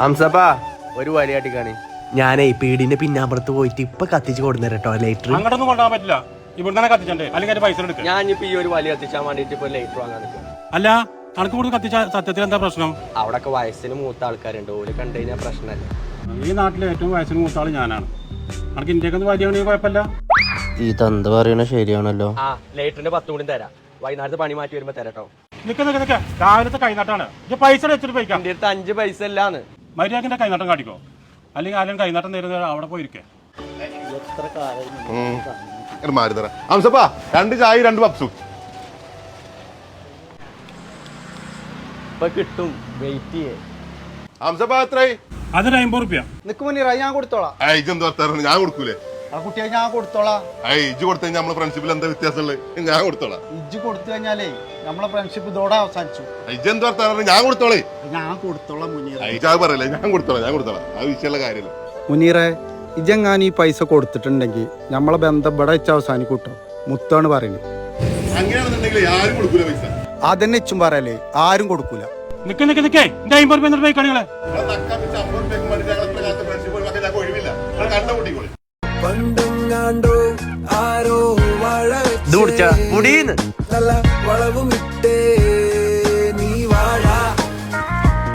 ഹംസപ്പാ ഒരു വലിയാട്ടിക്കാണ് ഞാനേ പീടിന്റെ പിന്നാമ്പുറത്ത് പോയിട്ട് ഇപ്പൊ കത്തിച്ച് കൊടുന്നേരട്ടോ ലൈറ്റർ. അങ്ങോട്ടൊന്നും കൊണ്ടുപോകാൻ പറ്റില്ല, ഇവിടെ തന്നെ കത്തിച്ചേ, അല്ലെങ്കിൽ പൈസ എടുക്കുക. ഞാനിപ്പോ ഈ ഒരു വലിയ കത്തിച്ചാൻ വേണ്ടിട്ട് ഇപ്പൊ ലൈറ്റർ വാങ്ങാൻ നിൽക്കുക. അല്ല കണക്ക് കൂടുതൽ കത്തിച്ച സത്യത്തിൽ എന്താ പ്രശ്നം? അവിടൊക്കെ വയസ്സിന് മൂത്ത ആൾക്കാരുണ്ട്, ഓര് കണ്ടു കഴിഞ്ഞാൽ പ്രശ്നമല്ല. ഈ നാട്ടിലെ ഏറ്റവും വയസ്സിന് മൂത്ത ആള് ഞാനാണ്. കണക്ക് ഇന്ത്യക്ക് വലിയ കുഴപ്പമില്ല. ഈ തന്ത പറയണ ശരിയാണല്ലോ. ആ ലൈറ്ററിന്റെ 10 കൂടി തരാം, വൈകുന്നേരത്ത് പണി മാറ്റി വരുമ്പോ തരാട്ടോ. നിക്ക രാവിലത്തെ കൈനാട്ടാണ്, പൈസ വെച്ചിട്ട് പോയിക്കാം. എന്റെ അടുത്ത് 5 പൈസ അല്ലാന്ന്. മര്യാദന്റെ കൈനാട്ടം കാട്ടിക്കോ, അല്ലെങ്കിൽ ആരും കൈനാട്ടം നേരുന്ന അവിടെ പോയിരിക്കേ. ഹംസപ്പാ 2 ചായ 2 പപ്സും ഇപ്പൊ കിട്ടും, വെയിറ്റ് ചെയ്യേ. ഹംസപ്പാ എത്രയായി? അതിന് 50 റുപ്യ. നിക്ക് മുന്നീറ, ഞാൻ കൊടുത്തോളാം. ഇജെന്ത് വർത്താനം, ഞാൻ കൊടുക്കൂലേ? ആ കുട്ടിയെ ഞാൻ കൊടുത്തോളാം. ഇജ്ജ് കൊടുത്തു കഴിഞ്ഞാൽ നമ്മളെ ഫ്രണ്ട്ഷിപ്പിൽ എന്താ വ്യത്യാസമുള്ളത്? ഞാൻ കൊടുത്തോളാം. ഇജ്ജ് കൊടുത്തു കഴിഞ്ഞാലേ നമ്മളെ ഫ്രണ്ട്ഷിപ്പ് ഇതോടെ അവസാനിച്ചു. ഇജെന്ത് വർത്താനം, ഞാൻ കൊടുത്തോളേ. ഞാൻ കൊടുത്തോളാം മുനീറ. ഇജാ പറയല്ലേ, ഞാൻ കൊടുത്തോളാം. അത് വിഷയമുള്ള കാര്യമല്ല. മുനീറെ, ഇജെങ്ങാൻ ഈ പൈസ കൊടുത്തിട്ടുണ്ടെങ്കിൽ നമ്മളെ ബന്ധം ഇവിടെ വെച്ച് അവസാനിക്കൂട്ടോ. മുത്താണ് പറയുന്നത്. അങ്ങനെയാണെന്നുണ്ടെങ്കിൽ ആരും കൊടുക്കൂല പൈസ. അതന്നെ ഇച്ചും പറയല്ലേ, ആരും കൊടുക്കൂല. നിക്കേ എന്റെ 50 റുപ്യ എന്നിട്ട് പോയിക്കാണികളെ. പണ്ടെങ്ങാണ്ടോ ആരോ വാഴ വളവുമിട്ടേ